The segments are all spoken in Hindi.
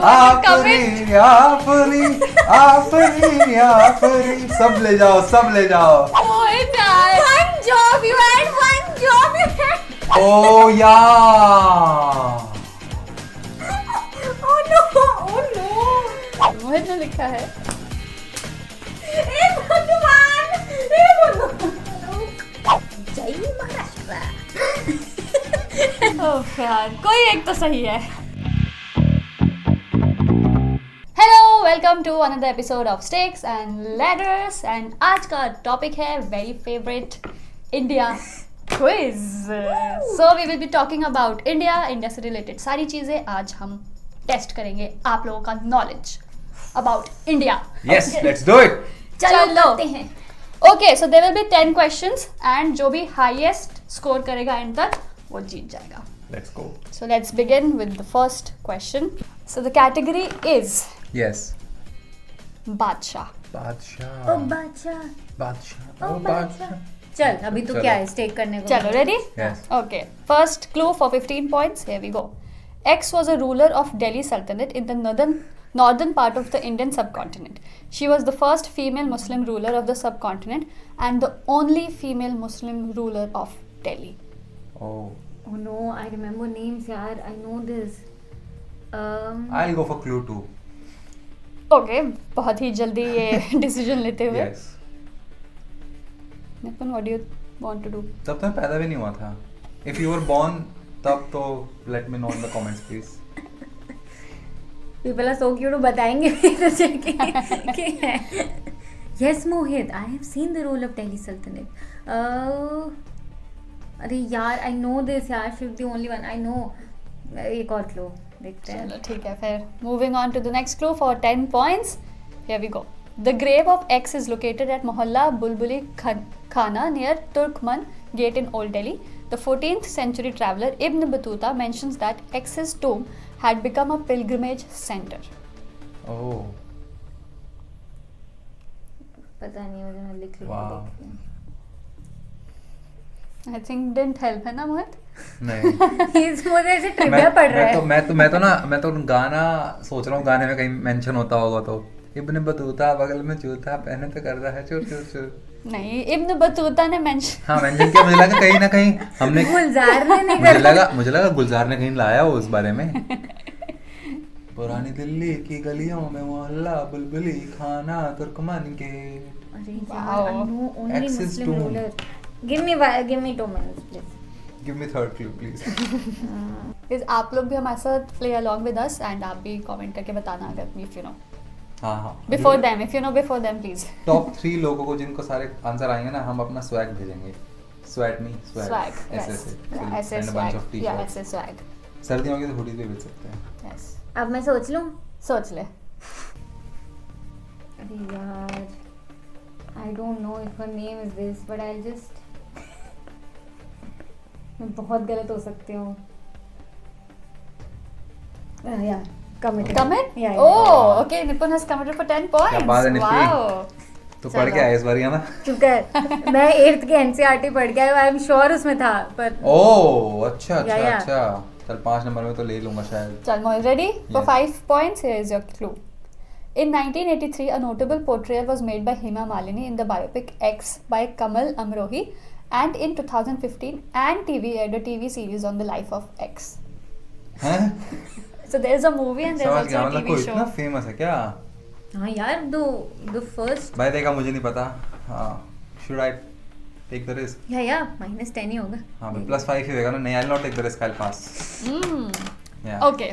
आफरी आफरी आफरी आफरी, सब ले जाओ सब ले जाओ। One job you had, one job you had. O yeah Oh no. मोहित ने लिखा है हे भगवान, हे भगवान। जय महाराष्ट्र। ओह यार, कोई एक तो सही है। Hello, welcome to another episode of sticks and ladders and आज का टॉपिक है very favourite India quiz. So we will be talking about India से रिलेटेड सारी चीजें आज हम टेस्ट करेंगे आप लोगों का knowledge about India. Yes, let's do it. चलो करते हैं। Okay, so there will be 10 questions and जो भी हाईएस्ट स्कोर करेगा एंड तक वो जीत जाएगा। Let's go. So let's begin with the first question. So the category is yes. बादशाह। बादशाह ओ बादशाह, बादशाह ओ ओ बादशाह। बादशाह। चल अभी तो चलो। क्या है स्टेक करने को। चलो, ready? Yes. Okay. First clue for 15 points. Here we go. X was a ruler of Delhi Sultanate in the northern part of the Indian subcontinent. She was the first female Muslim ruler of the subcontinent and the only female Muslim ruler of Delhi. Oh, Oh no, I remember names यार, I know this. I'll go for clue 2. Okay, बहुत ही जल्दी ये डिसीजन लेते हुए। Yes. Nipun, what do you want to do? तब तो मैं पैदा भी नहीं हुआ था। If you were born तब तो let me know in the comments please. People are so cute, बताएंगे तुझे कि है। Yes Mohit, I have seen the role of Delhi Sultanate. अरे यार, I know this यार, she's the only one I know. एक और क्लू देखते हैं। चलो ठीक है, फिर moving on to the next clue for 10 points. Here we go. The grave of X is located at Mohalla Bulbuli Khana near Turkman Gate in Old Delhi. The 14th century traveler Ibn Battuta mentions that X's tomb had become a pilgrimage center. Oh, पता नहीं, मुझे मैं लिख Wow. लिख I think didn't help, है ना मोहित? नहीं। मुझे ऐसे ट्रिविया पढ़ रहा है। मैं तो गाना सोच रहा हूँ, गाने में कहीं मेंशन होता होगा तो इब्न बतूता बगल में जूता पहने तो कर रहा है चुर चुर चुर। नहीं, इब्न बतूता ने मेंशन। हाँ, मेंशन किया। मुझे लगा कहीं ना कहीं हमने गुलजार ने नहीं कर। मुझे लगा गुलजार ने कहीं लाया हो उस बारे में। पुरानी दिल्ली की गलियों में मोहल्ला बुलबुली खाना तुर्कमन के। अरे Wow. यार, I know only Axis Muslim tomb. ruler. Give me 2 minutes please. Give me third clue please. Is आप लोग भी हमारे साथ play along with us and आप भी कमेंट करके बताना अगर इफ यू नो हाँ हाँ। Before them, if you know before them please. Top 3 लोगों को जिनको सारे आंसर आएंगे ना, हम अपना स्वैग भेजेंगे। स्वैग नहीं, Swag, ऐसे yes. ऐसे Yeah, ऐसे and a bunch swag. of Yeah, t-shirts. ऐसे swag. सर्दियों की तो हुडीज भी बेच सकते हैं। Yes. अब मैं सोच लूं। सोच ले। अरे यार, I don't know if her name is this, but I'll just. मैं बहुत गलत हो सकती हूँ। यार, committed. Commit? Yeah, yeah. Oh, okay. Nippon has committed for 10 points. क्या बात है, निप्पी। Wow. तो पढ़ के आए इस बार है ना? चुप कर। मैं 8th के NCERT पढ़ के आई हूँ, I'm sure उसमें था, पर ओह, अच्छा अच्छा Yeah, yeah. अच्छा। चल 5 नंबर में तो ले लूंगा शायद। Chal, Mohit, ready? For Yeah. 5 points, here is your clue. In 1983, a notable portrayal was made by Hema Malini in the biopic X by Kamal Amrohi, and in 2015, NTV aired a TV series on the life of X. हैं? So there's a movie and there's समझ also गया, a मतलब TV कोई show. इतना फेमस है क्या? हाँ यार, the first. भाई देखा, मुझे नहीं पता। हाँ, should I take the risk? या -10 ही होगा। हाँ, +5 ही होगा ना। नहीं, I'll not take the risk, I'll pass. Yeah. Okay.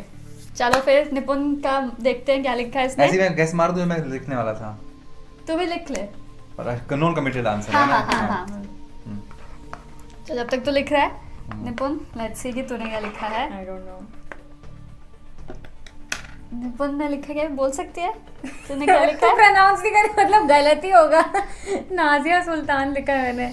चलो फिर निपुण का देखते हैं क्या लिखा है इसने। ऐसे मैं गैस मार दूं, मैं लिखने वाला था। तू भी लिख ले। पर नॉन कमिटेड आंसर हाँ है ना? हाँ हाँ हाँ। हम्म। तो जब तक तू लिख रहा है निपुण, लेट्स सी कि तूने क्या लिखा है। I don't know. निपुण ने लिखा क्या, बोल सकती है? तूने क्या लिखा है? प्रनाउंस नहीं करे, मतलब गलत ही होगा। नाजिया सुल्तान लिखा है मैंने।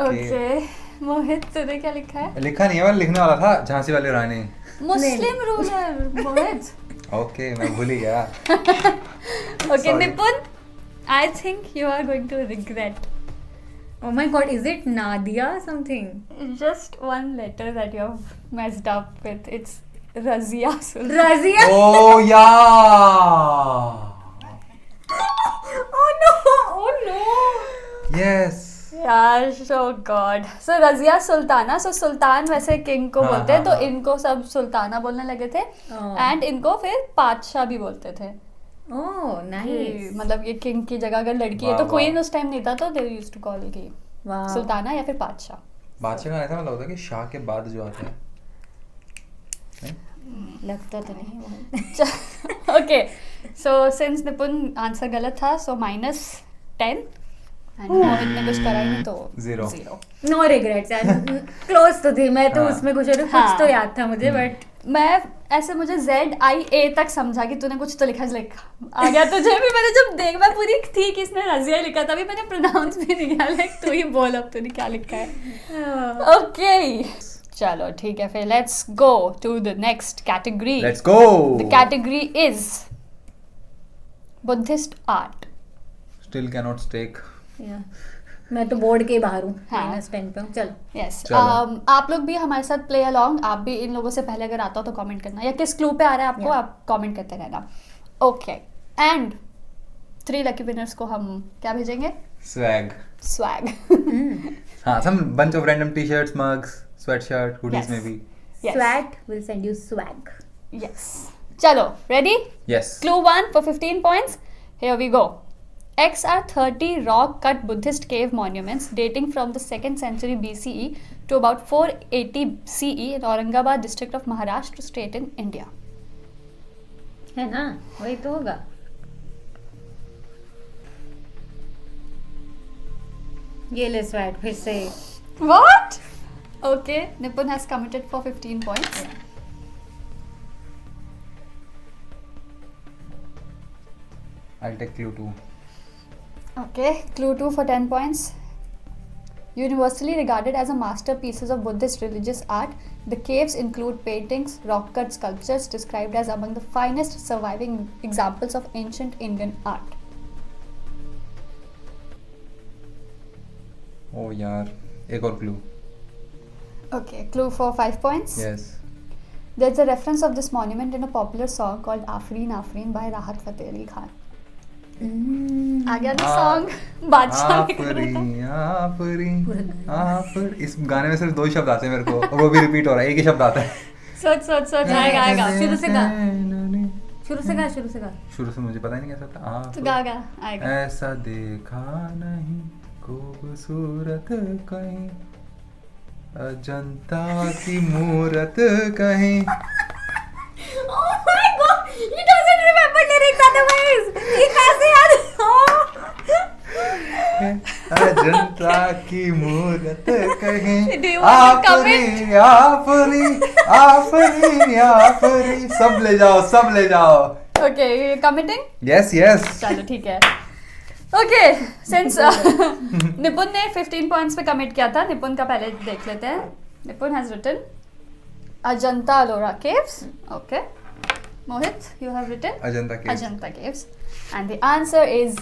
ओके, मोहित तूने क्या लिखा है? लिखा नहीं है, मैं लिखने वाला था झांसी वाली रानी। मुस्लिम रूलर मोहित। ओके, मैं भूल ही गया। Okay Sorry. Nipun, I think you are going to regret Oh my god, is it Nadia something? just one letter that you have messed up with. It's Razia Sultana. Razia. Oh yeah Oh no! Oh no! Yes यार so God. So Razia Sultana, so सुल्तान वैसे किंग को हाँ, बोलते हैं, हाँ, तो हाँ। इनको सब सुल्ताना बोलने लगे थे Oh. एंड इनको फिर पातशाह भी बोलते थे। Oh, nice. मतलब ये किंग की जगह अगर लड़की है वाह, तो वाह। क्वीन उस टाइम नहीं था, तो दे यूज्ड टू कॉल की Wow. सुल्ताना या फिर पातशाह। बादशाह का ऐसा मतलब होता है कि शाह के बाद जो आता है नहीं? लगता तो नहीं वो। ओके, सो सिंस निपुन आंसर गलत था, सो -10 एंड मोहित ने कुछ करा ही नहीं तो Zero. 0। No regrets यार। क्लोज तो थी मैं तो, हाँ। उसमें कुछ और हाँ। कुछ तो याद था मुझे, बट मैं ऐसे मुझे ZIA तक समझा कि तूने कुछ तो लिखा आ गया तुझे भी। मैंने जब देख, मैं पूरी थी कि इसने रजिया लिखा था, अभी मैंने प्रोनाउंस भी नहीं किया। लाइक तू ही बोल अब तूने क्या लिखा है। ओके चलो ठीक है, फिर let's go to the next category. Let's go. The category is Buddhist art. Still can not stake. मैं तो बोर्ड के ही बाहर हूँ। हाँ। -10 पे हूँ। चलो। यस चलो। आप लोग भी हमारे साथ प्ले अलोंग। आप भी इन लोगों से पहले अगर आता हो तो कमेंट करना, या किस क्लू पे आ रहा है आपको, Yeah. आप कमेंट करते रहना। ओके एंड 3 लकी विनर्स को हम क्या भेजेंगे? स्वैग। स्वैग। हाँ, some bunch of random t-shirts, mugs, sweatshirt, hoodies Yes. में भी। Swag will send you swag. Yes चलो ready? Yes. Clue 1 for 15 points. Here we go. X are 30 rock-cut Buddhist cave monuments dating from the 2nd century BCE to about 480 CE in Aurangabad district of Maharashtra state in India. है ना, वही तो होगा। ये ले स्वैग फिर से। What? Okay, Nipun has committed for 15 points. I'll take clue 2. Okay, clue 2 for 10 points. Universally regarded as a masterpieces of Buddhist religious art, the caves include paintings, rock-cut sculptures described as among the finest surviving examples of ancient Indian art. Oh यार, एक और clue. Okay, clue for 5 points. Yes. There's a reference of this monument in a popular song called Afreen Afreen by Rahat Fateh Ali Khan. आ गया ना सॉन्ग? बादशाह ने करा था। आफरी। इस गाने में सिर्फ 2 शब्द आते हैं मेरे को, और वो भी रिपीट हो रहा है, एक ही शब्द आता है। सोच आएगा आएगा। शुरू से गा। शुरू से गा। शुरू से मुझे पता ही नहीं कैसा था। तो गा आएगा। ऐसा देखा नहीं खूबसूरत कहीं, अजंता की मूरत कहीं। Oh my God! He doesn't remember lyrics otherwise. ये कैसे याद? अजंता की मूरत कहीं। Do you want to commit? आफरी। सब ले जाओ। Okay, you committing? Yes. चलो ठीक है। ओके सिंस निपुन ने 15 पॉइंट्स पे कमिट किया था, निपुन का पहले देख लेते हैं। Nipun has written Ajanta Ellora caves. Okay Mohit, you have written Ajanta caves and the answer is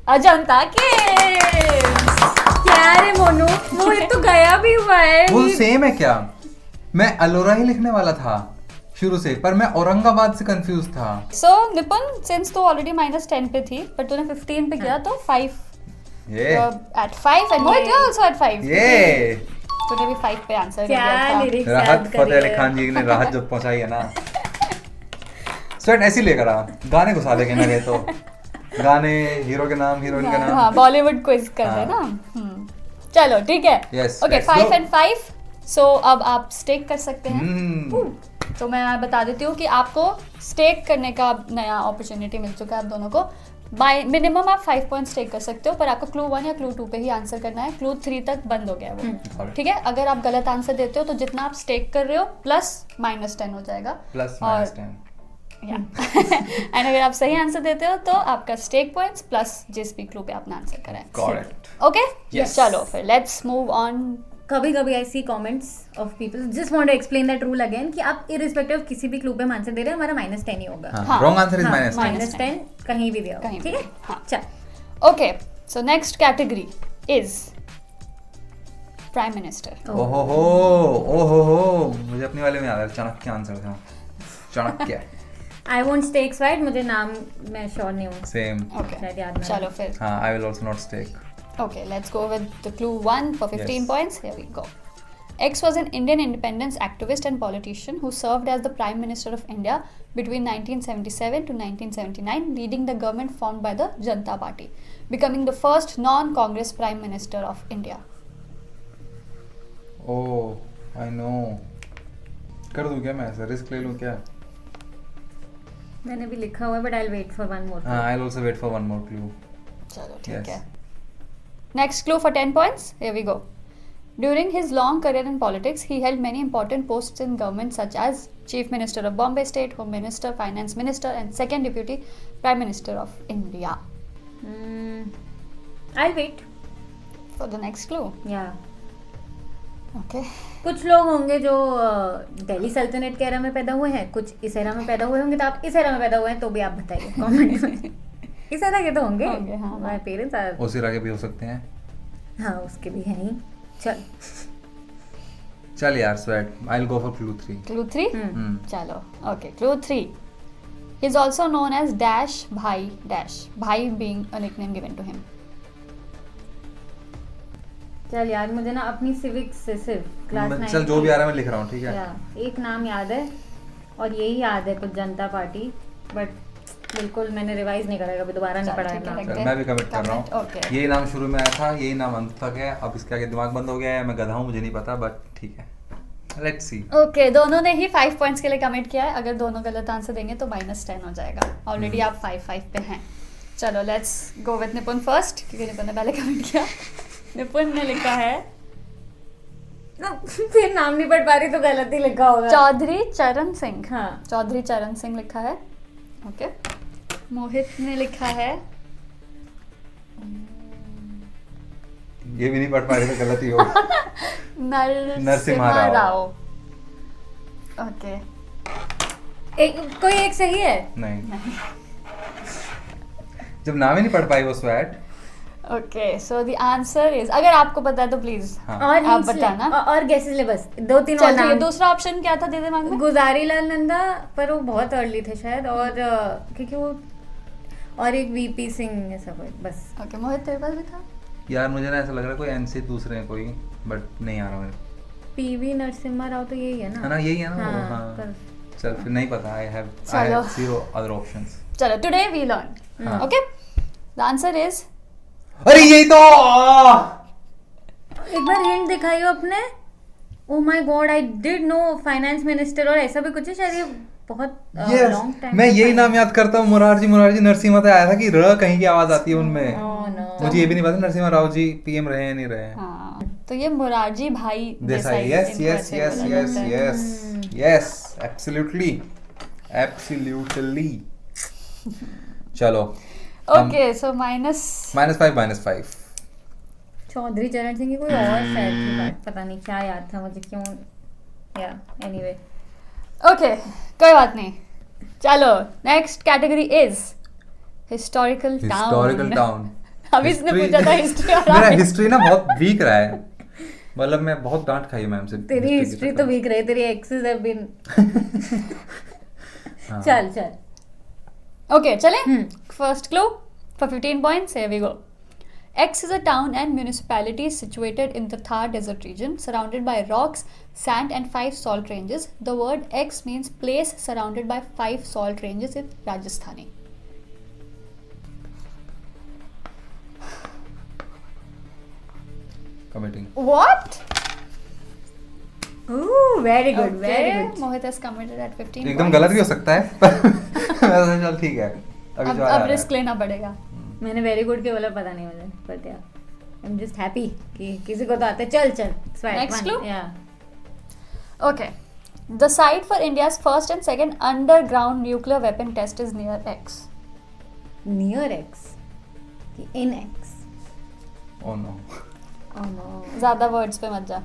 Ajanta caves. क्या रे मोनू, वो ये तो गया भी हुआ है। वो सेम है क्या? मैं अलोरा ही लिखने वाला था शुरू से, पर मैं औरंगाबाद से कंफ्यूज था। सो निपुन सिंस तू ऑलरेडी -10 पे थी, पर तूने 15 पे किया तो 5 ये at 5 and Mohit, you're also at 5. ये तूने भी 5 पे आंसर कर क्या दिया था। lyrics राहत याद फतेह अली करिए। खान जी ने राहत जो पहुंचाई है ना, स्वेट ऐसे ही लेकर आ, गाने घुसा देंगे ना ये तो, गाने, हीरो के नाम, हीरोइन के नाम। हाँ बॉलीवुड क्विज कर रहे हैं हाँ। ना। चलो ठीक है। Yes, okay let's 5 go. and 5। सो अब आप स्टेक कर सकते हैं। हम्म, तो मैं बता देती हूँ कि आपको स्टेक करने का नया अपॉर्चुनिटी मिल चुका है आप दोनों को। बाय मिनिमम आप 5 पॉइंट स्टेक कर सकते हो, पर आपको क्लू 1 या क्लू 2 पे ही आंसर करना है। क्लू 3 तक बंद हो गया है वो। Alright. ठीक है, अगर आप गलत आंसर देते हो तो जितना आप स्टेक कर रहे हो प्लस -10 हो जाएगा। प्लस और- -10। एंड अगर आप सही आंसर देते हो तो आपका स्टेक पॉइंट्स प्लस जिस भी क्लू पे आपने आंसर करा है। Correct. Okay Yes. चलो फिर लेट्स मूव ऑन। कभी कभी I see comments of people just want to explain that rule again कि आप इरिस्पेक्टिव किसी भी क्लू पे हम आंसर दे रहे हैं, हमारा -10 ही होगा। हाँ। रॉन्ग आंसर इज हाँ, -10। -10 कहीं भी दिया कहीं ठीक भी, है। हाँ। चल okay so next category is prime minister. ओहो मुझे अपने वाले में याद है, चाणक्य आंसर था। चाणक्य. आई वोंट स्टेक स्वाइट, मुझे नाम मैं श्योर नहीं हूँ. Same. Okay. शायद याद ना चलो रहे. फिर. हाँ, I will also not stake. Okay, let's go with the clue 1 for 15 Yes. points. Here we go. X was an Indian independence activist and politician who served as the Prime Minister of India between 1977 to 1979, leading the government formed by the Janata Party, becoming the first non-Congress Prime Minister of India. Oh, I know. कर दूँ क्या मैं ऐसा? रिस्क ले लूँ क्या? मैंने भी लिखा हुआ है, but I'll wait for one more. हाँ, I'll also wait for one more clue. चलो ठीक Yes. है. Next clue for 10 points. Here we go. During his long career in politics, he held many important posts in government such as Chief Minister of Bombay State, Home Minister, Finance Minister and Second Deputy Prime Minister of India. I'll wait. For the next clue. Yeah. Okay. कुछ लोग होंगे जो दिल्ली सल्तनत के एरा में पैदा हुए हैं, कुछ इस एरा में पैदा हुए होंगे, तो आप इस एरा में पैदा हुए हैं तो भी आप बताइए कमेंट में. इस एरा के तो होंगे. हाँ. My parents are. उसी रागे भी हो सकते हैं. हाँ, उसके भी हैं ही. चल यार, sweat. I'll go for clue 3. Clue 3? Hmm. Chalo. Okay, clue 3. He is also known as Dash Bhai Dash. Bhai being a nickname given to him. चल यार, मुझे ना अपनी सिविक्स से सिर्फ क्लास 9 चल जो भी आ रहा है मैं लिख रहा हूँ, ठीक है? एक नाम याद है और यही याद है कुछ जनता पार्टी, बट बिल्कुल मैंने रिवाइज नहीं करा, कभी दोबारा नहीं चल, पढ़ा ठीक है, है. लिख चल, मैं भी कमिट कर रहा Commit, हूँ. okay. यही नाम शुरू में आया था, यही नाम अंत तक है. अब इसके आगे दिमाग बंद हो गया है. मैं गधा हूँ, मुझे नहीं पता, बट ठीक है. Let's see. Okay, दोनों ने ही 5 पॉइंट्स के लिए कमिट किया है. अगर दोनों गलत आंसर देंगे तो -10 हो जाएगा. ऑलरेडी आप 5-5 पे हैं. चलो let's go with Nipun first, क्योंकि निपुन ने पहले कमेंट किया. निपुन ने लिखा है फिर नाम नहीं पढ़ पा रही तो गलत ही लिखा होगा. चौधरी चरण सिंह. हाँ. चौधरी चरण सिंह लिखा है. ओके. मोहित ने लिखा है ये भी नहीं पढ़ पा रहे तो गलत ही होगा. नरसिम्हा राव. ओके. कोई एक सही है. नहीं. जब नाम ही नहीं पढ़ पाई वो Swat. Okay, so the answer is, अगर आपको पता है तो प्लीज हाँ. और आप hints ले. बताना. और गेसेस ले बस. 2-3 और चल ठीक है. नाम. दूसरा ऑप्शन क्या था दे दिमाग में? गुजारी लाल नंदा, पर वो बहुत अर्ली थे शायद, और क्योंकि वो, और एक वीपी सिंह ऐसा कोई, बस. ओके, मोहित तेरे पास भी था? यार मुझे ना ऐसा लग रहा है कोई एनसी दूसरे हैं कोई, बट नहीं आ रहा मेरे. पीवी नरसिम्हा राव तो यही है ना. है ना, यही है ना वो. हाँ, हाँ. पर चल फिर नहीं पता. आई हैव चलो. Zero other options. चलो, टुडे वी लर्न. हाँ. ओके, द आंसर इज, अरे यही तो. एक बार हिंट दिखाइयो अपने. Oh my god, I did know finance minister और ऐसा भी कुछ है शायद. ये बहुत Yes. Long time. मैं यही नाम याद करता हूँ. मुरारजी नरसिम्हा तो आया था कि र कहीं की आवाज आती है उनमें. मुझे ये भी नहीं पता नरसिम्हा राव जी पीएम रहे हैं नहीं रहे हैं. हाँ, तो ये मोरारजी भाई देसाई. यस इनको यस ऐसे यस बोला यस जाता है. Yes yes absolutely absolutely. चलो. ओके, सो -5. चौधरी चरण सिंह की कोई और शायद थी, बात पता नहीं क्या याद था मुझे क्यों. या एनीवे, ओके, कोई बात नहीं. चलो, next category is historical town. अभी इसने पूछा था हिस्ट्री. मेरा हिस्ट्री ना बहुत वीक रहा है. मतलब मैं बहुत डांट खाई मैम से. तेरी हिस्ट्री तो वीक रही, तेरी एक्सेस हैव बीन. हाँ. चल. Okay, chale? First clue for 15 points. Here we go. X is a town and municipality situated in the Thar Desert region, surrounded by rocks, sand, and 5 salt ranges. The word X means place surrounded by 5 salt ranges in Rajasthani. Committing. What? Ooh, very good, Okay, very good. Mohit has committed at 15 एकदम points. गलत भी हो सकता है. वैसे चल ठीक है. अभी जो आ अब रहा है. रिस्क लेना पड़ेगा. मैंने वेरी गुड के बोला, पता नहीं मुझे, बट या आई एम जस्ट हैप्पी कि किसी को तो आता है. चल. Next clue? या Okay. The site for India's first and second underground nuclear weapon test is near X. Near X कि in X. Oh no. Oh no. ज़्यादा वर्ड्स पे मत जा.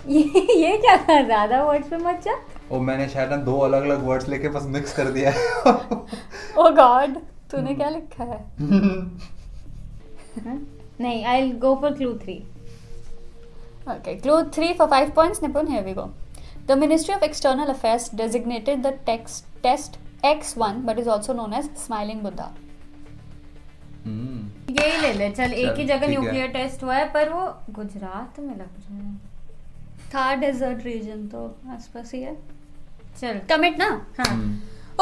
ये क्या था, ज्यादा वर्ड्स पे मत जा. ओ मैंने शायद ना 2 अलग-अलग वर्ड्स लेके बस मिक्स कर दिया है. Oh God, तूने क्या लिखा है? नहीं, I'll go for clue 3. Okay, clue 3 for 5 points, Nipun. Here we go. The Ministry of External Affairs designated the test X1, but is also known as Smiling Buddha. यही ले ले चल, एक ही जगह ठीक है। न्यूक्लियर टेस्ट हुआ है पर वो गुजरात में लग रहा है। था डेजर्ट रीजन तो आसपास ही है। चल कमिट ना? हाँ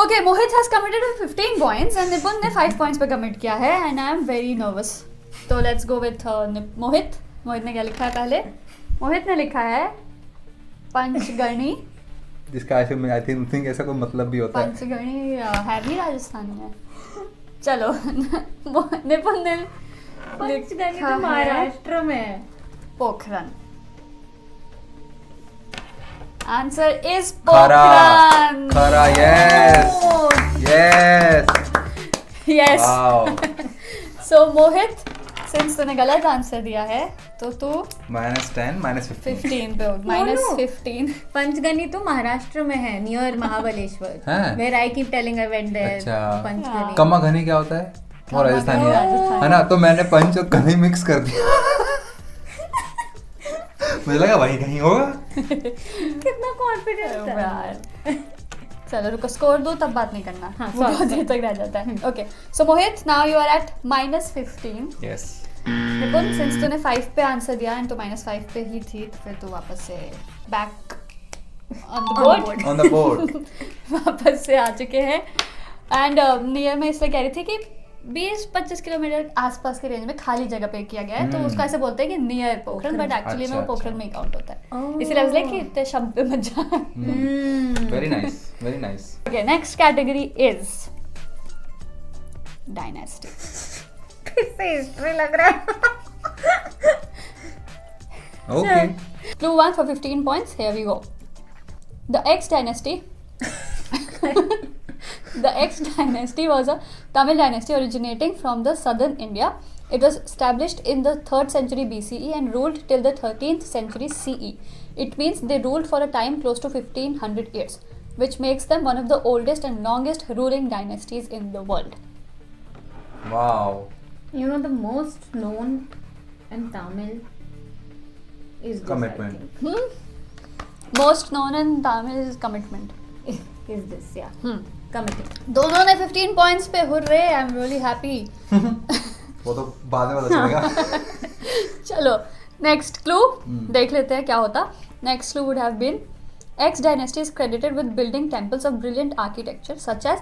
Okay, Mohit has committed with 15 points and Nipun ने 5 points पे commit किया है and I am very nervous. तो let's go with Mohit. मोहित ने क्या लिखा है पहले? मोहित ने लिखा है पंचगणी। जिसका ऐसे में आई थिंक ऐसा कोई मतलब भी होता है। पंचगणी है भी राजस्थान में। चलो निपुण ने पंचगनी लिखा तो है महाराष्ट्र में है। पोखरन। Answer is खरा पोखरन। खरा yes yes Yes. Wow So मोहित, since तूने गलत आंसर दिया है तो तू -10 -15 15 पे हो, -15। पंचगनी तो महाराष्ट्र में है, नियर महाबलेश्वर। हाँ। Where I keep telling I went there. अच्छा। पंचगनी। कमा घनी क्या होता है? वो राजस्थानी है राजस्थानी। है ना? तो मैंने पंच और घनी मिक्स कर दिया। मुझे लगा वही कहीं होगा। कितना कॉन्फिडेंस था यार। चलो रुको, स्कोर दो तब बात नहीं करना। हाँ, वो बहुत sorry. देर तक रह जाता है। Okay, so Mohit now you are at -15। Yes Nipun, since तूने 5 पे आंसर दिया एंड तो -5 पे ही थी, तो फिर तू वापस से back on the board on the board. वापस से आ चुके हैं। एंड नियर में इसलिए कह रही थी कि 20-25 किलोमीटर आसपास के रेंज में खाली जगह पे किया गया है, तो उसको ऐसे बोलते हैं कि नियर पोखरन, बट एक्चुअली में वो अच्छा, पोखरन में ही काउंट होता है। Oh. इसीलिए लाइक कि इतने शब्द पे मत जा। Very nice very nice. Okay, next category is dynasty. किससे हिस्ट्री लग रहा है? Okay Clue 1 for 15 points. Here we go. The X dynasty. The X dynasty was a Tamil dynasty originating from the southern India. It was established in the 3rd century BCE and ruled till the 13th century CE. It means they ruled for a time close to 1500 years, which makes them one of the oldest and longest ruling dynasties in the world. Wow You know the most known in Tamil is this, Commitment. I think. Most known in Tamil is commitment. Is this, yeah. Hmm. Committed. दोनों ने 15 points पे hurray, I am really happy. वो तो बाद में पता चलेगा। चलो नेक्स्ट क्लू देख लेते हैं क्या होता। Next clue would have been X dynasty is credited with building temples of brilliant architecture such as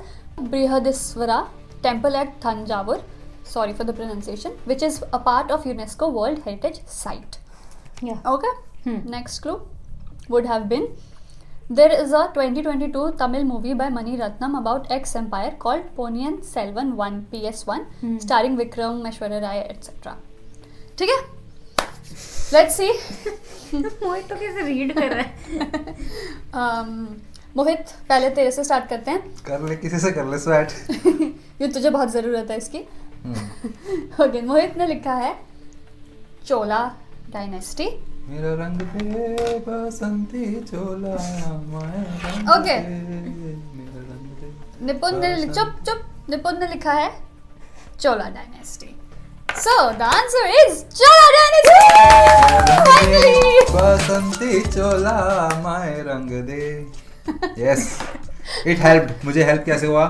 Brihadiswara temple at Thanjavur, sorry for the pronunciation, which is a part of UNESCO World Heritage Site. Yeah. Okay. Next clue would have been there is a 2022 Tamil movie by Mani Ratnam about X empire called Ponniyin Selvan 1 PS1 starring Vikram, Aishwarya Rai, etc. ठीक है? Let's see. मोहित तो कैसे रीड कर रहा है? मोहित पहले तेरे से स्टार्ट करते हैं। कर ले किसी से कर ले स्वेट। ये तुझे बहुत ज़रूरत है इसकी। ओके, मोहित ने लिखा है चोला डायनेस्टी। मेरा रंग दे बसंती चोला माया रंग Okay. दे, मेरा रंग दे। निपुण ने चुप निपुण ने लिखा है Chola dynasty. So the answer is Chola dynasty. Finally. बसंती चोला माय रंग दे। Yes it helped. मुझे हेल्प कैसे हुआ?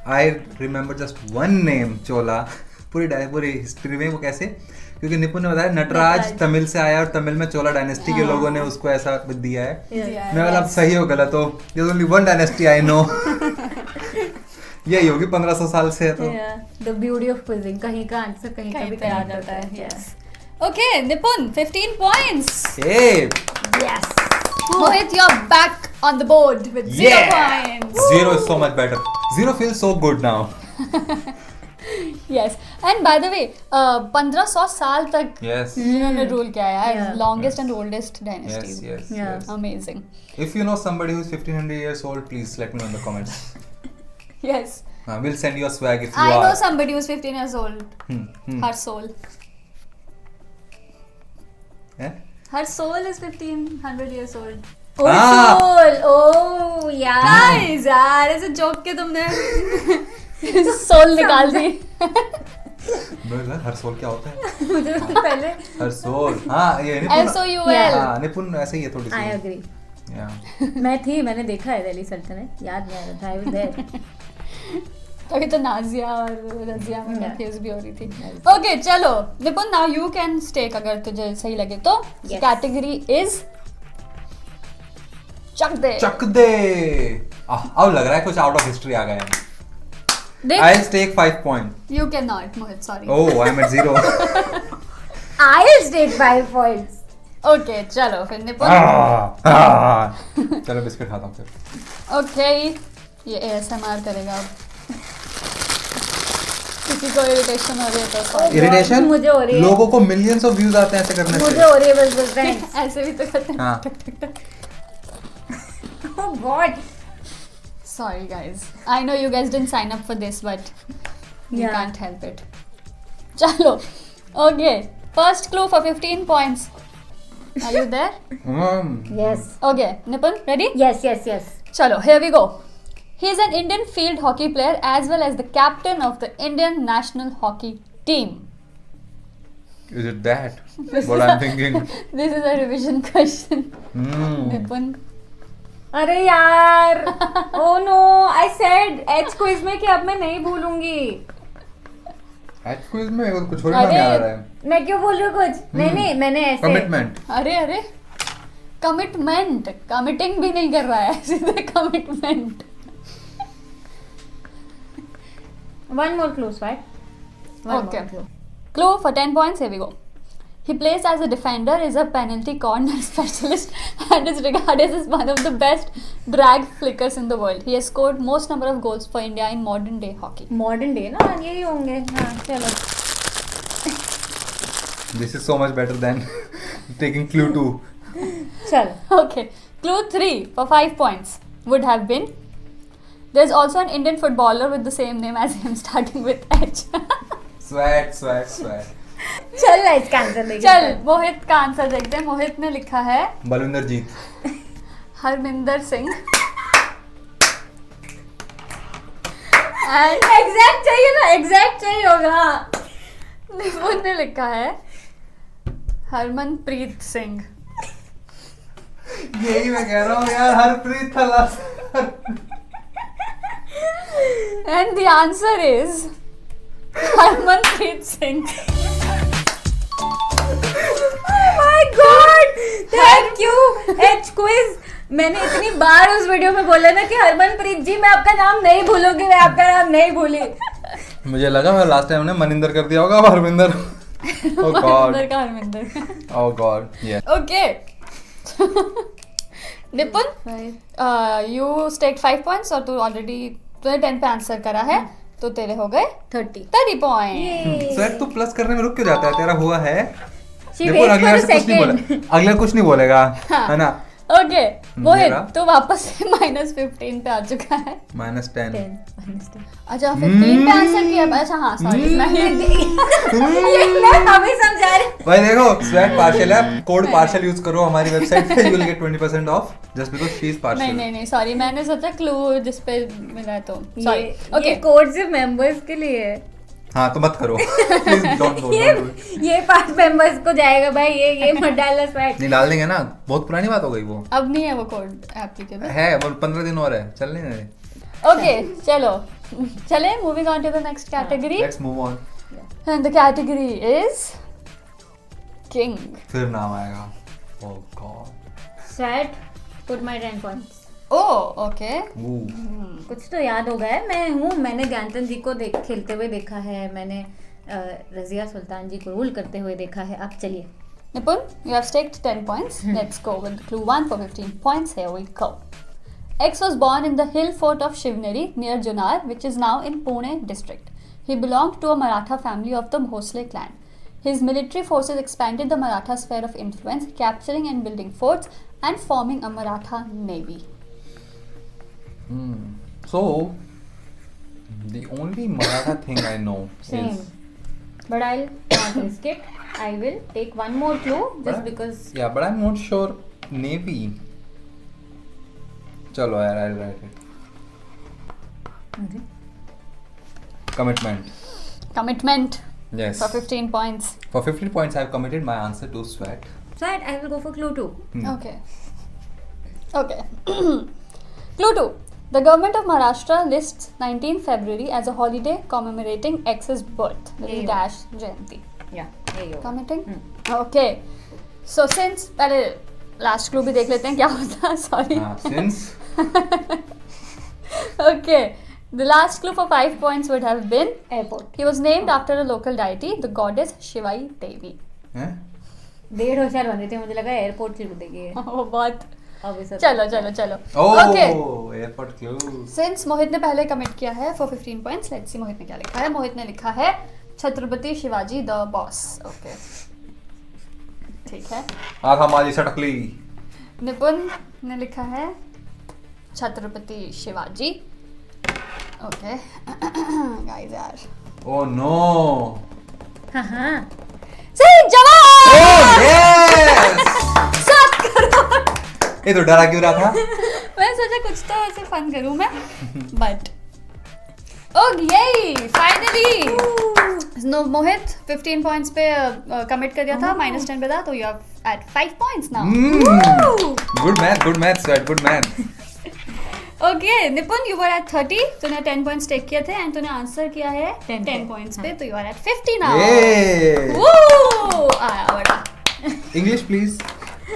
I remember just one name Chola. पूरी हिस्ट्री में वो कैसे? क्योंकि निपुण ने बताया नटराज तमिल से आया और तमिल में चोला डायनेस्टी के लोगों ने उसको ऐसा दिया है। मैं बोला अब सही हो गलत हो, there's only one dynasty I know। यही होगी 1500 साल से है तो। The beauty of quizzing, कहीं का आंसर कहीं का भी पे आ connect जाता है। होता Yes. Okay, निपुण 15 points. Hey, Yes. Mohit, you're back on the board with 0 Yeah. points. zero is so much better. Zero feels so good now। Yes. And by the way, 1500 साल तक Yes, इन्होंने रूल किया है। Yeah. Longest and oldest dynasties. yes, yes, Yeah. yes। Amazing. If you know somebody who's 1500 years old, please let me know in the comments। Yes. We'll send you a swag if you I are। know somebody who's 15 years old. Her soul. Eh? Her soul is 1500 years old. Oh, Ah. soul. Oh, yeah. Guys, यार ऐसे जोक के तुमने सोल निकाल दी। मैं हर सोल क्या होता है? मुझे तो पहले हर सोल हाँ ये निपुण। SOUL. हाँ निपुण ऐसे ही है थोड़ी सी। I agree. Yeah. मैं थी, मैंने देखा है दिल्ली सल्तनत, याद नहीं आ रहा था, आई वाज देयर. अभी तो नाजिया और रजिया में Yeah. कंफ्यूज भी हो रही थी. Nice. ओके चलो निपुन, नाउ यू कैन स्टेक अगर तुझे सही लगे तो. Yes. कैटेगरी इज चक दे. चक दे. अब लग रहा है कुछ आउट ऑफ हिस्ट्री आ गया है. देख, I'll take 5 points. You can not Mohit, sorry. Oh, I'm at 0. I'll take 5 points. Okay चलो फिर निपुन. चलो बिस्किट खाता हूँ फिर. ओके ये ASMR करेगा अब. किसी को इरिटेशन हो रही है तो sorry. इरिटेशन मुझे हो रही है. लोगों को मिलियंस ऑफ व्यूज आते हैं ऐसे करने मुझे से. हो रही है बस फ्रेंड्स. ऐसे भी तो करते हैं. हाँ. Oh God. Sorry guys. I know you guys didn't sign up for this but you Yeah. can't help it. चलो. Okay. First clue for 15 points. Are you there? Yes. Okay. Nipun, ready? Yes, yes, yes. Chalo, here we go. He is an Indian field hockey player as well as the captain of the Indian national hockey team. Is it that? What I'm thinking. This is a revision question. Hmm. Nipun. अरे यार. Oh no. I said H quiz में कि अब मैं नहीं भूलूंगी. H quiz में मेरे को कुछ थोड़ी ना अरे. आ रहा है. मैं क्यों बोल रही हूँ कुछ? नहीं नहीं, मैंने ऐसे. Commitment. अरे अरे कमिटमेंट, कमिटिंग भी नहीं कर रहा है, सीधे commitment. One more clue, right? One Okay. more clue. Clue for 10 points, here we go. He plays as a defender, is a penalty corner specialist and is regarded as one of the best drag flickers in the world. He has scored most number of goals for India in modern day hockey. Modern day ना यही होंगे. हाँ चलो. This is so much better than taking clue 2. चल. Okay, clue 3 for 5 points would have been, there's also an Indian footballer with the same name as him starting with H. Sweat. चल ना इसका आंसर लेके. चल मोहित का आंसर देखते हैं. मोहित ने लिखा है बलविंदर जीत. हरमिंदर सिंह. एंड एग्जैक्ट चाहिए ना, एग्जैक्ट चाहिए होगा. निपुन ने लिखा है हरमनप्रीत सिंह. यही मैं कह रहा हूँ यार, हरप्रीत था last. And the answer is Harmanpreet Singh. My God, thank U H quiz. मैंने इतनी बार उस वीडियो में बोला ना कि हरमनप्रीत जी मैं आपका नाम नहीं भूलूंगी, मैं आपका नाम नहीं भूली. मुझे लगा मैं लास्ट टाइम ने मनिंदर कर दिया होगा. हरविंदर. Oh God. हरमिंदर का Harmandir. Oh God. Yeah. Okay Nipun, you stake 5 points और तू ऑलरेडी तूने 10 पे आंसर करा है तो तेरे हो गए 30 पॉइंट. सर तू प्लस करने में रुक क्यों जाता है? तेरा हुआ है. She देखो waits अगले for a से कुछ नहीं बोला. second. अगले कुछ नहीं बोलेगा. हाँ. है ना. ओके मोहित मेरा? तो वापस से -15 पे आ चुका है. -10. अच्छा 15 पे आंसर किया. अच्छा हाँ सॉरी मैं ये मैं अभी समझा रही. भाई देखो स्वेट पार्शियल है. कोड पार्शियल यूज करो हमारी वेबसाइट पे. You will get 20% of just because she is नहीं पार्शियल. नहीं नहीं सॉरी, मैंने सोचा क्लू जिस पे मिला है तो सॉरी. ये ओके कोड सिर्फ मेंबर्स के लिए है. हाँ तो मत करो प्लीज. Don't do it. ये 5 मेंबर्स को जाएगा भाई. ये मत डालना स्वैट. नहीं डाल देंगे ना. बहुत पुरानी बात हो गई वो. अब नहीं है वो कोड एप्लीकेबल. है वो 15 दिन और है. चल नहीं रहे. ओके चलो चले moving on to the next category. Let's move on. And the category is king. फिर नाम आएगा. Oh God. Swat put my 10 points. Oh okay. कुछ तो याद हो गया है. मैं हूँ, मैंने ज्ञानचंद जी को खेलते हुए देखा है. मैंने रजिया सुल्तान जी को रूल करते हुए देखा है. अब चलिए. Nipun, you have staked 10 points. Let's go with clue 1 for 15 points. Here we go. X was born in the hill fort of Shivneri near Junar, which is now in Pune district. He belonged to a Maratha family of the Bhosle clan. His military forces expanded the Maratha sphere of influence, capturing and building forts and forming a Maratha navy. So the only Maratha thing I know Same. is But I'll not risk it. I will take one more clue just because. yeah, but I'm not sure. Navy. चलो यार, I'll write it. Commitment. Commitment Yes. for 15 points. For 15 points, I've committed my answer to Sweat. Sweat, I will go for clue 2. Okay. Okay. Clue 2. The government of Maharashtra lists 19 February as a holiday commemorating X's birth. Little Yeah. dash Jayanti. Yeah, there you go. Commenting? Okay. So since पहले last clue भी देख लेते हैं क्या होता है. Sorry. Since Okay. The last clue for 5 points would have been Airport. he was named after a local deity, the goddess Shivai Devi. हैं? 1.5 होशियार बंदे थे, मुझे लगा एयरपोर्ट से देगी वो बहुत. ऑब्वियस. चलो. Oh, Okay. airport clue. Since मोहित ने पहले कमिट किया है for 15 points, let's see मोहित ने क्या लिखा है. मोहित ने लिखा है Chhatrapati Shivaji the boss. Okay, ठीक है. आँख हमारी सटकली. निपुण ने लिखा है छत्रपति शिवाजी. ओके गाइस यार. Oh no. हाँ. सही जवाब. Oh yes. 7 करोड़. ये तो डरा क्यों रहा था? मैंने सोचा कुछ तो ऐसे फन करूं मैं, but okay finally. No Mohit 15 points पे कमिट कर दिया था, -10 पे था, तो you are at 5 points now. Good math, sweat. Good math. Okay Nipun, you were at 30, तूने 10 पॉइंट्स टेक किए थे एंड तूने आंसर किया है 10 10 पॉइंट्स पे, तो you are at 50 now. Yay. Woo! आया बड़ा. English please.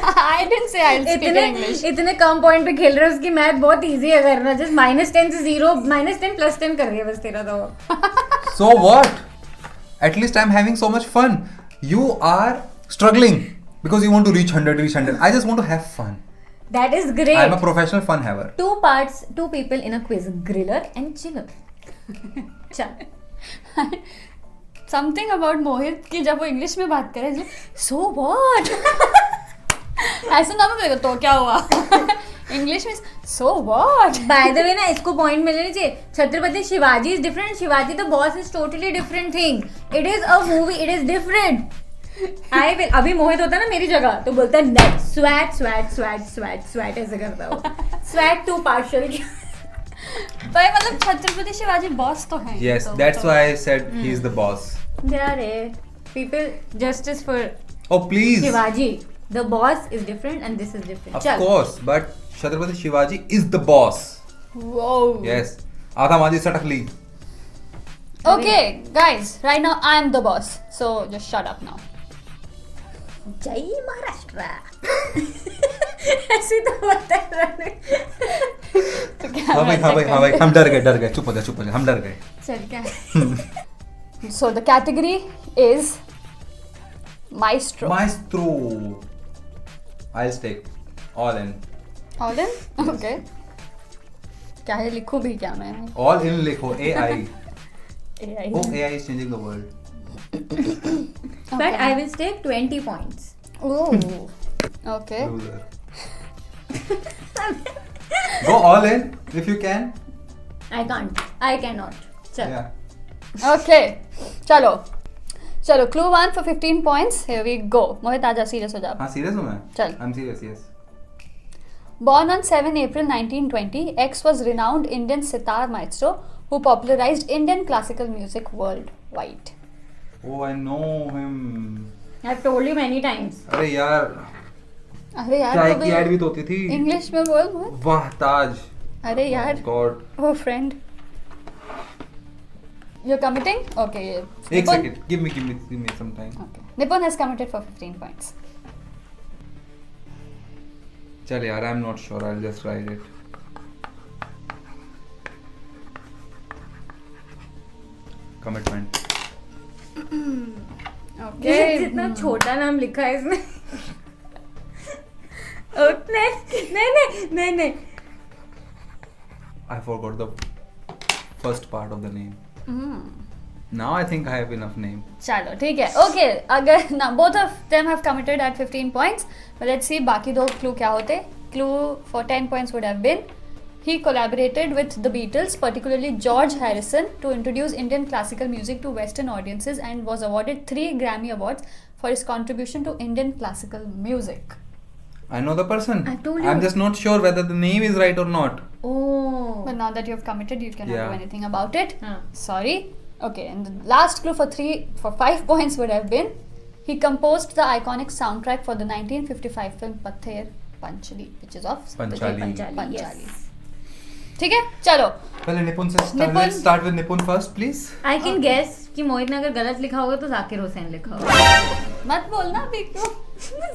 I didn't say I'll speak in English. इतने कम पॉइंट पे खेल रहे हो, उसकी मैथ बहुत इजी है करना. जस्ट -10 से 0, -10 +10 कर रही है बस तेरा तो. So what? At least I'm having so much fun. You are struggling because you want to reach 100. I just want to have fun. That is great. I'm a professional fun haver. 2 people in a quiz, griller and chiller. चल. समथिंग अबाउट मोहित कि जब वो इंग्लिश में बात करे सो व्हाट ऐसा ना बोलेगा तो क्या हुआ. इंग्लिश में so what. By the way ना, इसको पॉइंट मिलने चाहिए. Chhatrapati Shivaji is different. Shivaji the boss is totally different thing. It is a movie, it is different. I will. अभी मोहित होता ना मेरी जगह तो बोलता है नेट स्वैट ऐसे करता है वो. स्वैट टू पार्शियल. भाई मतलब छत्रपति शिवाजी बॉस तो है. Yes, that's why I said he's the boss. यार people justice for Oh please. Shivaji. The boss is different and this is different. Of चल. course, but Chhatrapati Shivaji is the boss. Whoa. Yes. आँख हमारी सटकली. Okay, guys, right now I am the boss, so just shut up now. जय महाराष्ट्र. ऐसे तो होता है. तो क्या हाँ भाई हम डर गए. चुप हो जा. हम डर गए. चल क्या है. So the category is Maestro. I'll take all in. All in? Okay. क्या है, लिखूं भी क्या मैं? All in लिखो. AI. AI. Oh, AI is changing the world. But I will take 20 points. Oh. Okay. Loser. Go all in if you can. I can't. I cannot. चल. Yeah. Okay. चलो clue 1 for 15 points. Here we go. मोहित आजा, सीरियस हो जा. हाँ serious हूँ मैं. चल. I'm serious. Yes. Born on 7 April 1920, X was renowned Indian sitar maestro who popularized Indian classical music worldwide. Oh, I know him. I've told you many times. अरे यार. अरे यार चाय तो की ऐड भी तो होती थी. इंग्लिश में बोल मोहित. वाह ताज. अरे यार. God. Oh friend. You're committing? Okay. एक Nipun? second. Give me some time. Okay. Nipun has committed for 15 points. चल यार, I'm not sure. I'll just write it. Commitment. Okay. जितना छोटा नाम लिखा है इसमें. नहीं. I forgot the first part of the name. Hmm. Now I think I have enough name. चलो ठीक है. Okay. अगर ना both of them have committed at 15 points. But let's see बाकी दो clue क्या होते. Clue for 10 points would have been he collaborated with the Beatles, particularly George Harrison, to introduce Indian classical music to Western audiences and was awarded 3 Grammy Awards for his contribution to Indian classical music. I know the person. I told you. I'm just not sure whether the name is right or not. Oh. But now that you have committed, you cannot Yeah. do anything about it. हाँ. Sorry. Okay, and the last clue for 5 points would have been he composed the iconic soundtrack for the 1955 film Pather Panchli which is of Panchali. Panchali. ठीक है, चलो पहले निपुण से निपुण। let's start with Nipun first please। I can guess कि मोहित ने अगर गलत लिखा होगा तो जाकिर हुसैन लिखा होगा। मत बोलना अभी क्यों।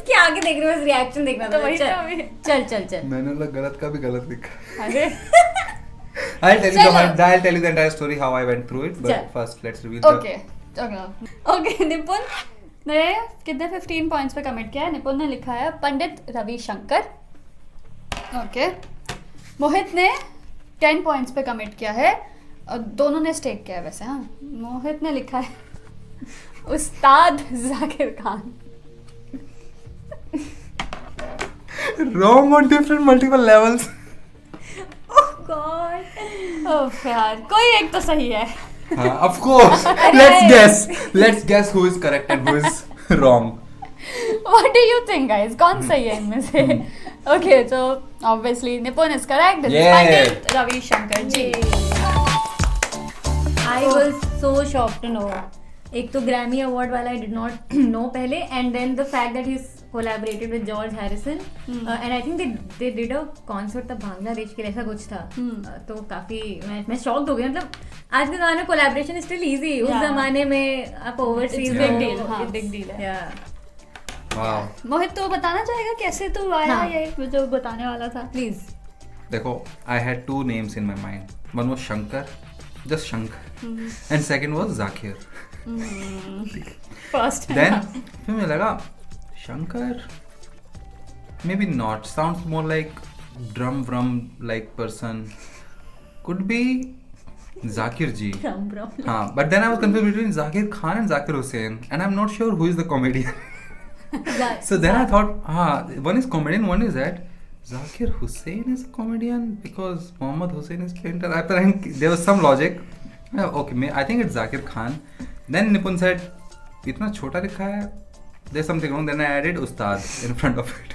क्या आगे देख रहे हो, रिएक्शन देखना तो था। वही तो चल अभी। चल चल चल। मैंने बोला गलत का भी गलत लिखा। अरे I'll tell you the entire story how I went through it, but चल। first let's reveal the okay okay निपुण ने कितने 15 पॉइंट्स पे कमिट किया है? निपुण ने लिखा है पंडित रविशंकर। ओके, मोहित ने 10 पॉइंट्स पे कमिट किया है और दोनों ने स्टेक किया है वैसे। हाँ, मोहित ने लिखा है Ustad Zakir Khan. wrong on different multiple levels। God. Oh यार, कोई एक तो सही है। हाँ, of course। Let's guess who is correct and who is wrong। What do you think, guys? कौन सही है इनमें से? Okay, so obviously Nipun is correct. This is Yeah। Pandit Ravishankar ji. I was so shocked to know. एक तो ग्रैमी अवार्ड वाला आई डिड नॉट नो पहले, and then the fact that he collaborated with George Harrison, and I think they did a concert तब बांग्लादेश के लिए, ऐसा कुछ था। तो काफी मैं शॉक्ड हो गई। मतलब आज के गाने कोलैबोरेशन स्टिल इजी, उस Yeah। जमाने में आप ओवरसीज It's big deal, हाँ, big deal है। Yeah। Wow। मोहित तो बताना चाहेगा कैसे तू आया हाँ। ये जो बताने वाला था? प्लीज। देखो, I had two names in my mind. One was Shankar, just Shankar, and second was Zakir। First Then फिर मुझे लगा Shankar, maybe not, sounds more like drum like person, could be Zakir ji। हाँ, but then I was confused between Zakir Khan and Zakir Hussain, and I'm not sure who is the comedian। So then I thought, one is comedian, one is that Zakir Hussain is a comedian because Mohammad Hussain is painter। I think there was some logic। Okay, I think it's Zakir Khan। Then Nipun said, इतना छोटा लिखा है, there's something wrong। Then I added Ustad in front of it।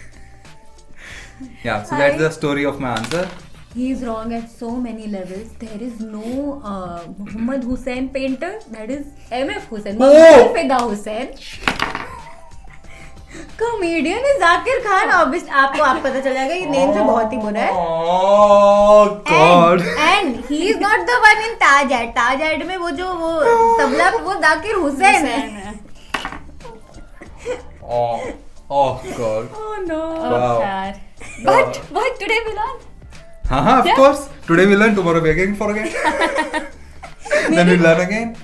Yeah, so that's the story of my answer। He is wrong at so many levels. There is no Muhammad Hussain painter. That is MF Hussain. Muhammad Fida Hussain। Comedian is Zakir Khan। Obviously आप पता चल जाएगा, ये नेम से बहुत ही बुरा है। Oh God। And he is not the one in Taj Ad। Taj Ad में वो तबला वो जाकिर हुसैन है। Oh God। Oh no। Wow। यार, but today we learned। हाँ, of course। Today we learn, tomorrow we again forget। Then we learn again।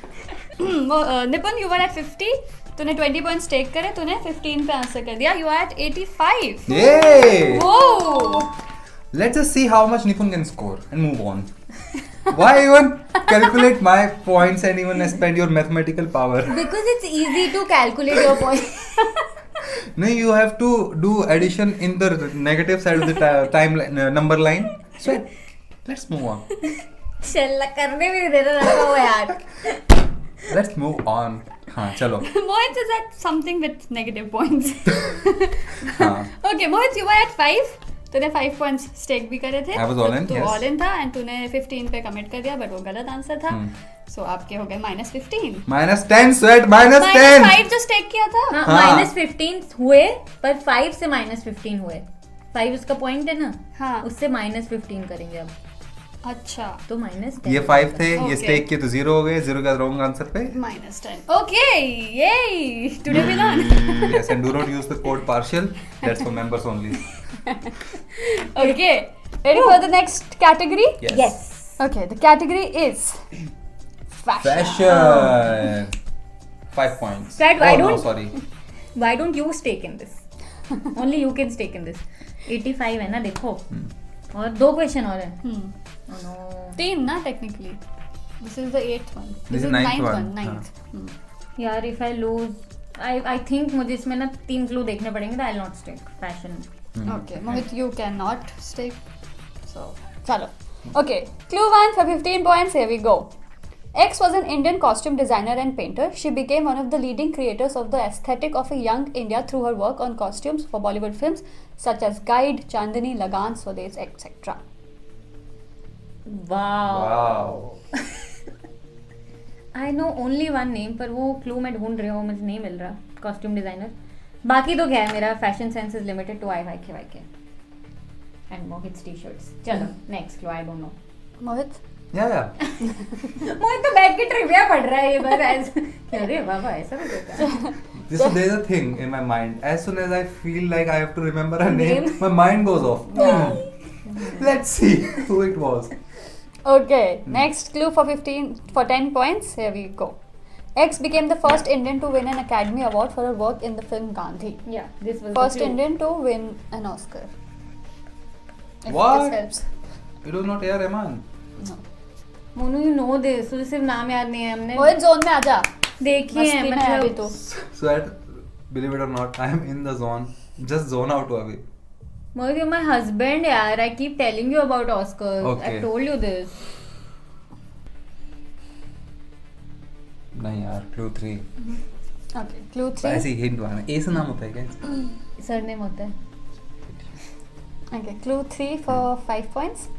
निपुण, you were at 50, तूने 20 पॉइंट्स टेक करे, तूने 15 पे आंसर कर दिया। You are at 85। Yay! Whoa! Let's just see how much Nipun can score and move on। Why even calculate my points and even spend your mathematical power? Because it's easy to calculate your point। No, you have to do addition in the negative side of the timeline number line। So let's move on। चल करने भी नहीं दे रहा था वो यार। Let's move on। हाँ, चलो। Mohit is at something with negative points। हाँ। Okay, Mohit, you were at 5। तूने 5 पॉइंट्स स्टेक भी करे थे। I was all in, तो yes। all in था, एंड तूने 15 पे कमिट कर दिया, बट वो गलत आंसर था। सो आपके हो गए -15। -10 sweat, -10। -5 जो स्टेक किया था। हाँ। -15 हुए, पर 5 से -15 हुए। 5 उसका पॉइंट है ना, हाँ। उससे -15 करेंगे अब। अच्छा, तो -10। ये 5 थे, ये Okay। स्टेक किए तो 0 हो गए, 0 का रॉन्ग आंसर पे। -10। Okay, yay! Today we learned। Yes, and do not use the code partial। That's for members only। Okay, ready for the next category? Yes। Okay, the category is fashion. Fashion। 5 points। Fred, why Oh, no, don't- sorry। Why don't you stake in this? Only you can stake in this। 85 है ना, देखो। और 2 क्वेश्चन और हैं। Oh no। 3 ना technically। This is the 8th one. This is the 9th one, Ninth. यार if I lose, I think मुझे इसमें ना 3 क्लू देखने पड़ेंगे, तो I'll not stake fashion। Okay, Mohit, you cannot stake. So, chalo. Okay, clue 1 for 15 points. Here we go. X was an Indian costume designer and painter. She became one of the leading creators of the aesthetic of a young India through her work on costumes for Bollywood films such as Guide, Chandani, Lagan, Swades, etc. Wow। I know only one name, पर वो क्लू मैं ढूंढ रही हूँ, मुझे नहीं मिल रहा। Costume designer. बाकी तो क्या है, मेरा fashion sense is limited to I Y K. and Mohit's t-shirts. चलो next clue, I don't know. Mohit? Yeah. मोहित तो बैठ के ट्रिविया पढ़ रहा है ये बस ऐसे अरे बाबा ऐसा भी होता है. There's a thing in my mind. As soon as I feel like I have to remember a name, my mind goes off. Let's see who it was. Okay, next clue for 10 points. Here we go. X became the first Indian to win an Academy Award for her work in the film Gandhi. Yeah, this was First the clue. Indian to win an Oscar. If What? this helps. It was not A.R. Rahman. No. Monu you know this, तुझे सिर्फ नाम याद नहीं है. हमने मोहित जोन में आजा. देखी है मस्ती में है अभी मतलब. तो. So that, believe it or not, I am in the zone. Just zone out away. Mohit, you're my husband यार. I keep telling you about Oscars. Okay. I've told you this. नहीं यार, clue 3. Okay, clue 3. ऐसे ही hint मारना. A से नाम होता है क्या? सरनेम होता है. Okay, clue 3 for 5 points.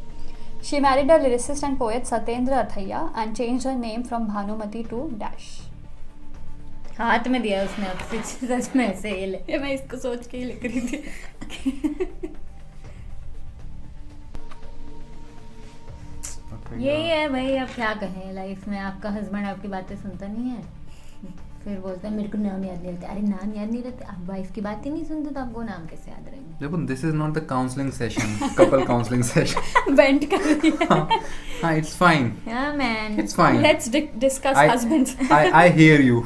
She married a lyricist and poet Satyendra Athaiya and changed her name from Bhanumati to Dash. हाथ में दिया उसने अब सच में ऐसे ये ले. ये मैं इसको सोच के ही लिख रही थी. यही है भाई, अब क्या कहें. लाइफ में आपका हस्बैंड आपकी बातें सुनता नहीं है, फिर बोलता है मेरे को नाम याद नहीं रहते. अरे नाम याद नहीं रहते, आप वाइफ की बात ही नहीं सुनते तो आपको नाम कैसे याद रहेंगे. देखो, this is not the counseling session, couple counseling session. Vent कर रही है. हाँ, it's fine. Yeah man. It's fine. Let's discuss husbands. I hear you.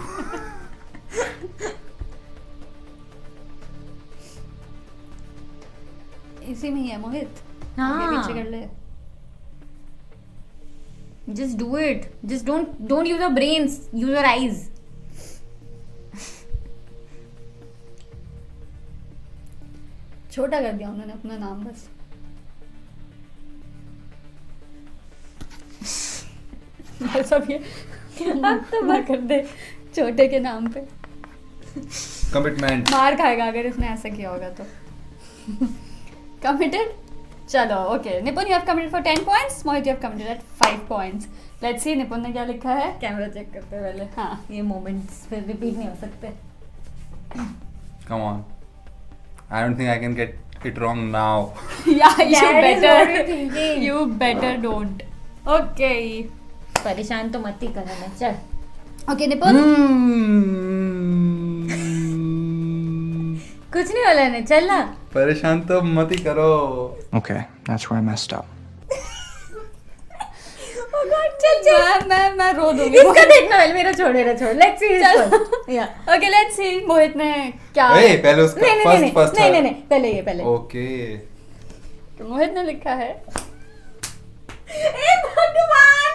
इसी में ही है मोहित. हाँ. आगे पीछे कर ले. Just do it. Just don't use your brains. Use your eyes. छोटा कर दिया उन्होंने अपना नाम बस. बस अब ये अब तो मत कर दे छोटे के नाम पे. Commitment. मार खाएगा अगर इसने ऐसा किया होगा तो. Committed? चलो, okay. Nipun, you have committed for 10 points. Mohit, you have committed at 5 points. Let's see निपुन ने क्या लिखा है. कैमरा चेक करते हैं पहले. हाँ. ये मोमेंट्स फिर रिपीट नहीं हो सकते. Come on. I don't think I can get it wrong now. Yeah, you That is what better. we're thinking. You better don't. Okay. परेशान तो मत ही करो ना. चल. Okay, निपुन. कुछ नहीं बोला ने. चल ना. परेशान तो मत ही करो. Okay, that's where I messed up. Oh God, चल. मैं रो दूंगी. इसका देखना पहले, मेरा छोड़ मेरा छोड़. Let's see this one. Yeah. Okay, let's see मोहित ने क्या. ए, पहले उसका नहीं first नहीं पहले ये पहले. Okay. मोहित ने लिखा है. ए भगवान.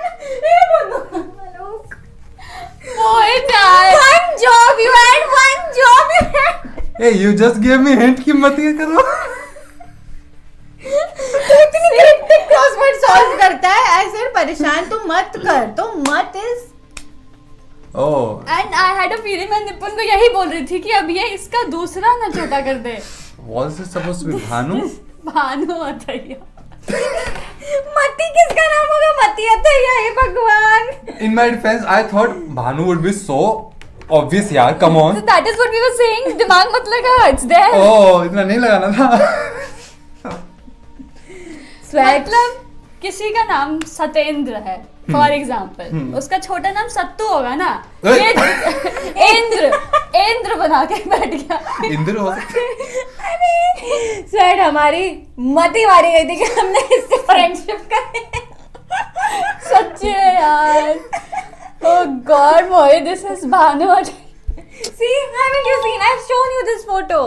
मोहित यार. One job you had. One job you had. Hey, you just gave me hint कि मत ही करो. तो इतनी क्रिप्टिक क्रॉसवर्ड सॉल्व करता है. ऐसे परेशान तो मत कर. तो मत is. Oh. And I had a feeling मैं निपुन को यही बोल रही थी कि अब ये इसका दूसरा ना छोटा कर दे. Was it supposed to be Bhanu? Bhanu Athaiya. मती किसका नाम होगा. मती अथैया. हे भगवान. In my defense, I thought Bhanu would be so obvious यार. Come on. So that is what we were saying. दिमाग मत लगा. It's there. Oh, इतना नहीं लगाना था. मतलब किसी का नाम सत्येंद्र है फॉर एग्जाम्पल, उसका छोटा नाम सत्तू होगा ना. ये इंद्र बना के बैठ गया. इंद्र हो सकता. सर हमारी मती मारी गई थी कि हमने इससे फ्रेंडशिप करी. सच्ची है यार. Oh God, Mohit, this is Bhanu. See, haven't you seen? I've shown you this photo.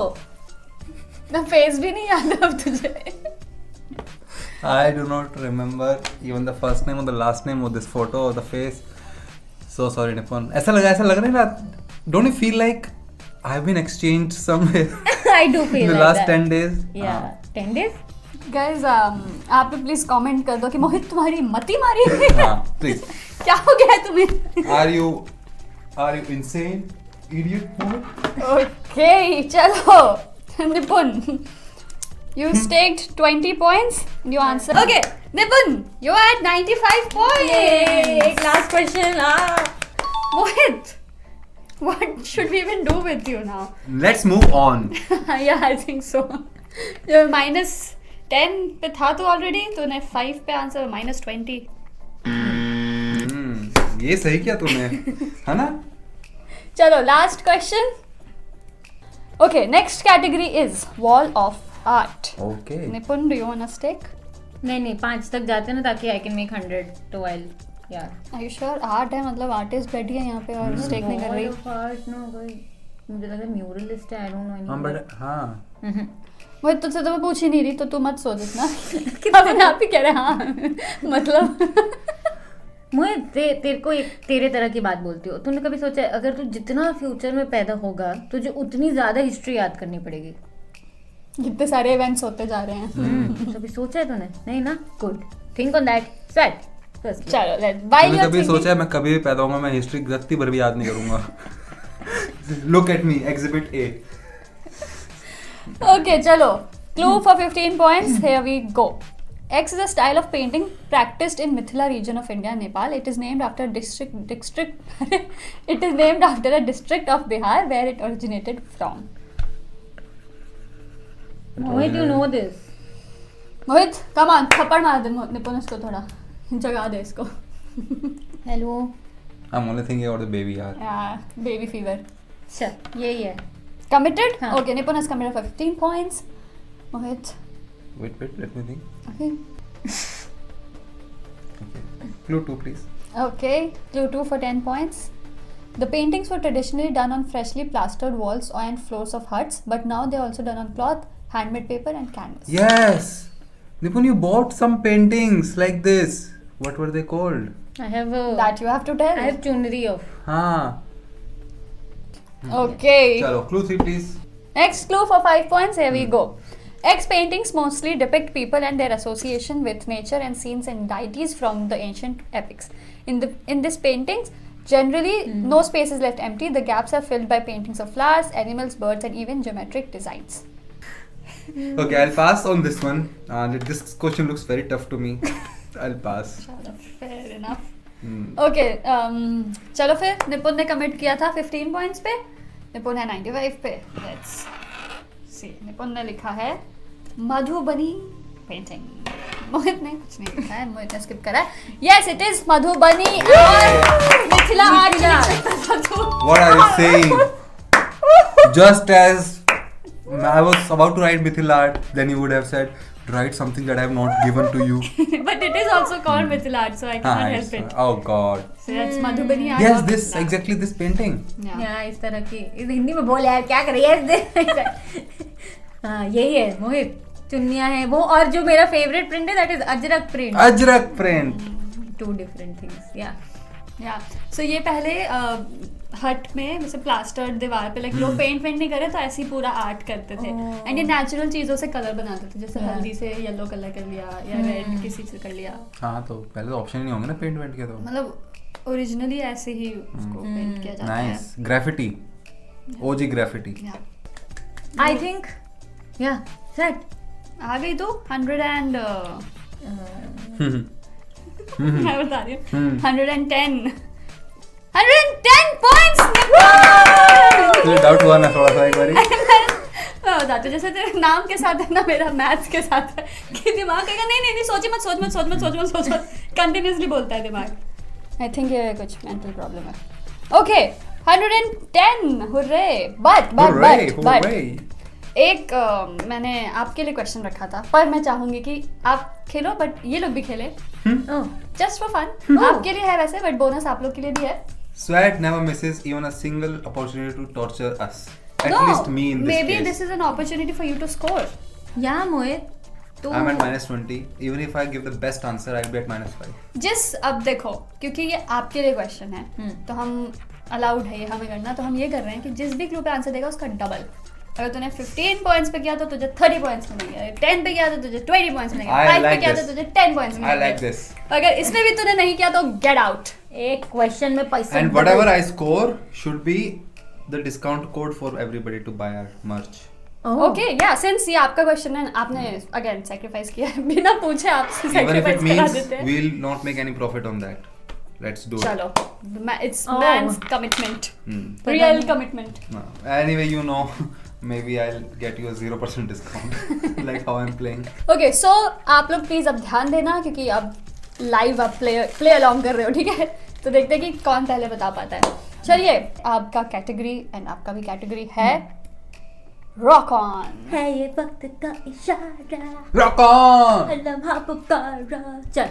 ना फेस भी नहीं याद अब तुझे. I do not remember even the first name or the last name of this photo or the face. So sorry, Nipun. ऐसा लग रहा है ना. Don't you feel like I've been exchanged somewhere I do feel in the like last that. 10 days? Yeah, 10 days. Guys, आप प्लीज कमेंट कर दो कि मोहित तुम्हारी मती मारी है. हाँ, please. क्या हो गया है तुम्हें. Are you insane, idiot? Okay, चलो. निपुन, you staked 20 points. You answer. Okay, Nipun, you are at 95 points. Yay! Last question. Mohit, what should we even do with you now? Let's move on. Yeah, I think so. You're minus 10 पे था तो ऑलरेडी, तूने 5 पे आंसर -20. ये सही किया तूने है ना. चलो last question. Okay, next category is wall of art. Okay. Nipun, do you want to take? नहीं 5 तक जाते ना ताकि आई कैन मेक 100 तो आई यार. Are you sure? आर्ट है मतलब आर्टिस्ट बैठी है यहाँ पे और स्टेक नहीं कर रही. मुझे लगा म्यूरलिस्ट है. आई डोंट नो हाँ एनीथिंग. बट हाँ वो तुझसे तो मैं पूछ ही नहीं रही, तो तू मत सोच इतना कि अपने आप ही कह रहे हाँ मतलब. मुझे तेरे को एक तेरे तरह की बात बोलती हो. तूने कभी सोचा है अगर तू जितना फ्यूचर में पैदा होगा तुझे उतनी ज्यादा हिस्ट्री याद करनी पड़ेगी. कितने सारे इवेंट्स होते जा रहे हैं. कभी सोचा है तूने? नहीं ना. Good. Think on that. Sweat. चलो लेट्स बाय. तूने कभी सोचा है मैं कभी भी पैदा होऊंगा मैं हिस्ट्री रत्ती भर भी याद नहीं करूंगा. Look at me, exhibit A. Okay, chalo. Clue for 15 points. Here we go. X is a style of painting practiced in Mithila region of India and Nepal. It is named after it is named after a district of Bihar where it originated from. Mohit, you know this. Mohit, come on, थप्पड़ मार दे निपुण इसको, थोड़ा जगा दे इसको. Hello. I'm only thinking about the baby yaar. Yeah, baby fever. चल यही है. Committed? हाँ. Okay, Nipuण has committed for 15 points. Mohit. Wait, let me think. Okay. Okay. Clue 2 please. Okay, clue 2 for 10 points. The paintings were traditionally done on freshly plastered walls and floors of huts, but now they're also done on cloth, handmade paper and canvas. Yes. Nipun, you bought some paintings like this. What were they called? I have That you have to tell. I have chunri of. हाँ. Okay. चलो clue 3 please. Next clue for 5 points. Here we go. X paintings mostly depict people and their association with nature and scenes and deities from the ancient epics. In this paintings, generally no space is left empty. The gaps are filled by paintings of flowers, animals, birds, and even geometric designs. Okay, I'll pass on this one. This question looks very tough to me. I'll pass. Fair enough. Okay, चलो फिर निपुण ने कमिट किया था 15 points पे, निपुण है 95 पे. Let's see. निपुण ने लिखा है मधुबनी पेंटिंग. मोहित ने कुछ नहीं लिखा है, मोहित ने स्किप करा है. Yes, it is मधुबनी और Mithila art. What are you saying? Just as I was about to write Mithila art, then you would have said, write something that I have not given to you. But it is also called Mithila art, so I cannot help it. Oh God. So that's Madhubani art. Yes, this exactly this painting. Yeah. या इस तरह की हिंदी में बोल यार क्या कर रही है. हाँ यही है मोहित. चुन्नियाँ हैं वो, और जो मेरा फेवरेट प्रिंट है that is Ajrak print. Ajrak print. 2 different things. या या सो ये पहले हट में जैसे प्लास्टर्ड दीवार पे लाइक लोग पेंट नहीं करे तो ऐसे ही पूरा आर्ट करते थे. एंड ये नेचुरल चीजों से कलर बनाते थे, जैसे हल्दी से येलो कलर कर लिया या रेड किसी से कर लिया. हाँ तो पहले तो ऑप्शन ही नहीं होंगे ना पेंट वेंट के तो. मतलब ओरिजिनली ऐसे ही उसको पेंट किया जाता है. Nice. Graffiti. OG graffiti. I think या सेट आ गई तो 100 and मैं बता रही हूँ 110 points. तुझे डाउट हुआ ना थोड़ा सा एक बारी? मैं बताती हूँ, जैसे तेरे नाम के साथ है ना मेरा मैथ्स के साथ है कि दिमाग कहेगा नहीं सोच मत कंटिन्यूसली बोलता है दिमाग. आई थिंक ये कुछ मेंटल प्रॉब्लम है. ओके 110. हुर्रे. बट एक मैंने आपके लिए क्वेश्चन रखा था, पर मैं चाहूंगी कि आप खेलो बट ये लोग भी खेले जस्ट फॉर फन. आपके लिए है वैसे, बट बोनस आप लोग के लिए भी है. Sweat never misses even a single opportunity to torture us. At least me in this maybe case. this is an opportunity for you to score. या मोहित तो I'm at -20. Even if I give the best answer, I'll be at -5. जिस अब देखो, क्योंकि ये आपके लिए क्वेश्चन है तो हम अलाउड है ये हमें करना, तो हम ये कर रहे हैं कि जिस भी क्लू पे आंसर देगा उसका डबल. अगर तूने 15 पॉइंट्स पे किया तो तुझे 30 पॉइंट्स मिलेंगे. 10 पे किया तो तुझे 20 पॉइंट्स मिलेंगे. 5 पे किया तो तुझे 10 पॉइंट्स I मिलेंगे. like this. अगर इसमें भी तूने नहीं किया तो गेट आउट. एक क्वेश्चन में पैसा. And whatever I score should be the discount code for everybody to buy our merch. Okay या सिंस ये आपका क्वेश्चन है, आपने अगेन सैक्रिफाइस किया है, बिना पूछे आपसे Even if it सैक्रिफाइस करा means देते हैं. we'll not make any profit on that. Let's do it. चलो it's Oh. Man's commitment, real commitment. Anyway, you know, maybe I'll get you a 0% discount like how I'm playing. Okay so आप लोग प्लीज अब ध्यान देना क्योंकि अब लाइव आप प्ले अलॉन्ग कर रहे हो, ठीक है? तो देखते हैं कि कौन पहले बता पाता है. चलिए, आपका कैटेगरी एंड आपका भी कैटेगरी है रॉक ऑन. है ये वक्त का इशारा, Rock on! लम्हा पुकारा. चल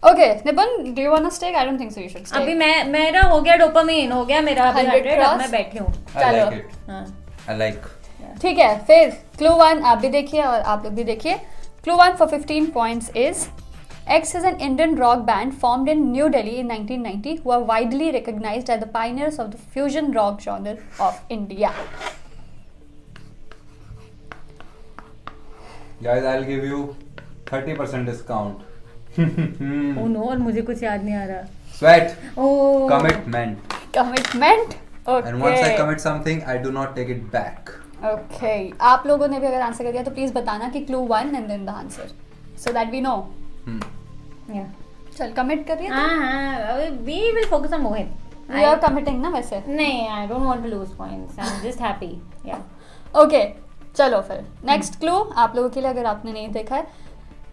okay Nipun, do you want to stake? I don't think so, you should stake. अभी मेरा हो गया, डोपामाइन हो गया मेरा, 100 100 cross. अब मैं बैठी हूँ. I चलो. like it. हाँ. I like. ठीक है, फिर क्लू 1 आप भी देखिए और आप लोग भी देखिए. Clue 1 for 15 points is X is an Indian rock band formed in New Delhi in 1990 who are widely recognized as the pioneers of the fusion rock genre of India. Guys, I'll give you 30% discount. Oh no, और मुझे कुछ याद नहीं आ रहा. Sweat. Oh. Commitment. Commitment. Okay. And once I commit something, I do not take it back. Okay. आप लोगों ने भी अगर आंसर कर दिया तो प्लीज बताना कि clue 1 and then the answer so that we know. Hmm. Yeah. चल कमिट कर रही है हाँ, we will focus on Mohit. We are committing ना वैसे. नहीं, I don't want to lose points. I'm just happy. Yeah. Okay चलो फिर नेक्स्ट क्लू आप लोगों के लिए अगर आपने नहीं देखा है.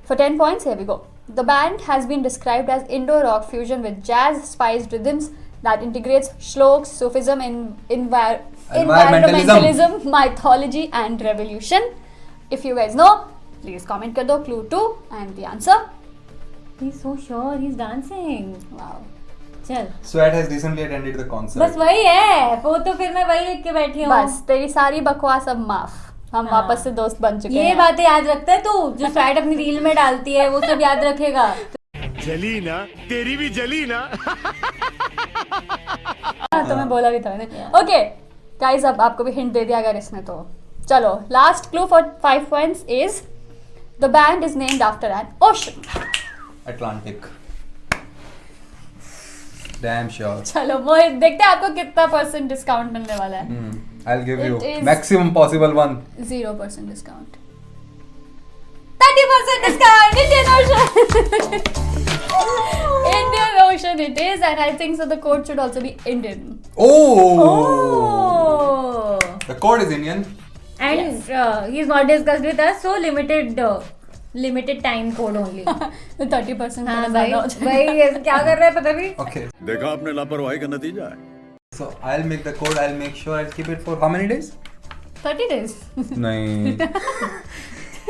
For 10 points, here we go. The band has been described as Indo rock fusion with jazz spiced rhythms that integrates shloks, Sufism, environmentalism, mythology, and revolution. If you guys know, please comment कर दो clue 2 and the answer. He's so sure he's dancing. Wow. चल. Sweat has recently attended the concert. बस वही है, वो तो फिर मैं वही लिख के बैठी हूँ. बस तेरी सारी बकवास अब माफ. हम हाँ. वापस से दोस्त बन चुके हैं. ये बातें याद रखता है तू, जो स्वैट अपनी रील में डालती है वो सब याद रखेगा. जली ना, तेरी भी जली ना. तो मैं बोला भी था मैंने. ओके गाइस, अब आपको भी हिंट दे दिया अगर इसने तो. चलो last clue for 5 points is the band is named after N ocean. Atlantic. Damn sure. चलो मोहित, देखते हैं आपको कितना % डिस्काउंट मिलने वाला है. I'll give you It is- maximum possible one. 0% discount. 30% discount. Indian ocean. Indian ocean it is, and I think so the code should also be Indian. Oh! Oh. The code is Indian. And he's not discussed with us, so limited time code only. 30% हाँ थोड़ा भाई, ज़्यादा हो जाएगा. भाई ये क्या कर रहा है पता भी? Okay. देखा आपने लापरवाही का नतीजा है. So I'll make the code. I'll make sure I'll keep it for how many days? 30 days. Nahin.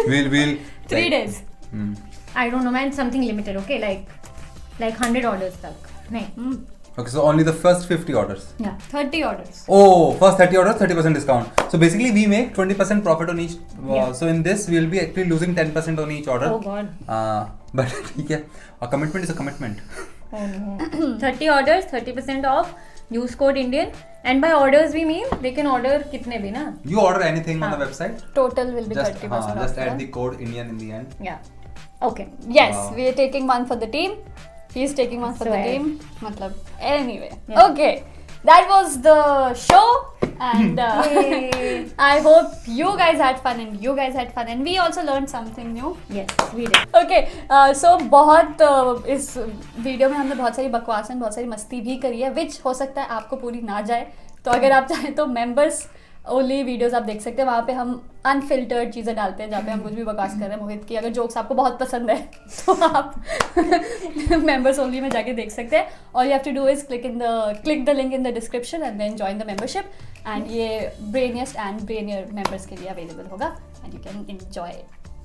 we'll 3 days. I don't know man, something limited, okay, like 100 orders तक. नहीं. Okay, so only the first 50 orders. Yeah, 30 orders. Oh, first 30 orders, 30% discount. So basically, we make 20% profit on each. Yeah. So in this, we'll be actually losing 10% on each order. Oh God. But ठीक है. A commitment is a commitment. Oh no. 30 orders, 30% off. Use code Indian. And by orders we mean they can order कितने भी ना. You order anything on the website. Total will be Just 30% just off. add the code Indian in the end. Yeah. Okay. Yes, Wow. we are taking one for the team. He's taking one for the Swear. team. मतलब anyway. Yeah. Okay, that was the show, and Yay. I hope you guys had fun and you guys had fun, and we also learned something new. Yes, we did. Okay so बहुत इस वीडियो में हमने बहुत सारी बकवास एंड बहुत सारी मस्ती भी करी है, विच हो सकता है आपको पूरी ना जाए. तो अगर आप चाहें तो मेंबर्स ओनली वीडियोस आप देख सकते हैं. वहाँ पे हम अनफिल्टर्ड चीज़ें डालते हैं जहाँ पे हम कुछ भी बकवास कर रहे हैं. मोहित की अगर जोक्स आपको बहुत पसंद है तो आप मेंबर्स ओनली में जाके देख सकते हैं. All you have to do is click the link in the description and then join the membership. And ये ब्रेनियस्ट एंड ब्रेनियर मेंबर्स के लिए अवेलेबल होगा and you can enjoy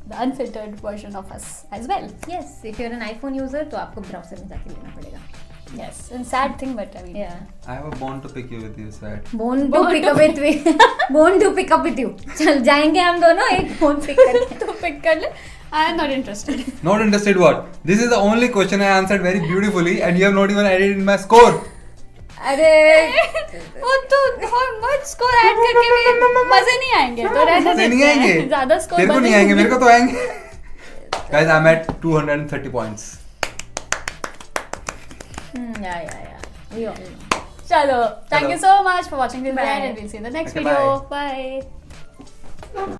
the unfiltered version of us as well. Yes, if you're an iPhone user तो आपको ब्राउजर में जाके लेना पड़ेगा. Yes, and sad thing, but I mean, Yeah. I have a bone to pick you with you, Sweat. Born to pick up with me. Born to pick up with you. चल जाएंगे हम दोनों एक फोन पिक करके. तो pick कर ले. I am not interested. Not interested what? This is the only question I answered very beautifully, and you have not even added in my score. अरे वो तो बहुत स्कोर ऐड करके भी मजे नहीं आएंगे तो रहने नहीं देते हैं. आएंगे. ज्यादा स्कोर तेरे को नहीं आएंगे, मेरे को तो आएंगे. Guys, I'm at 230 points. yeah. We all know. चलो, thank चलो. you so much for watching this Bye. and we'll see you in the next Okay, video. bye. Bye.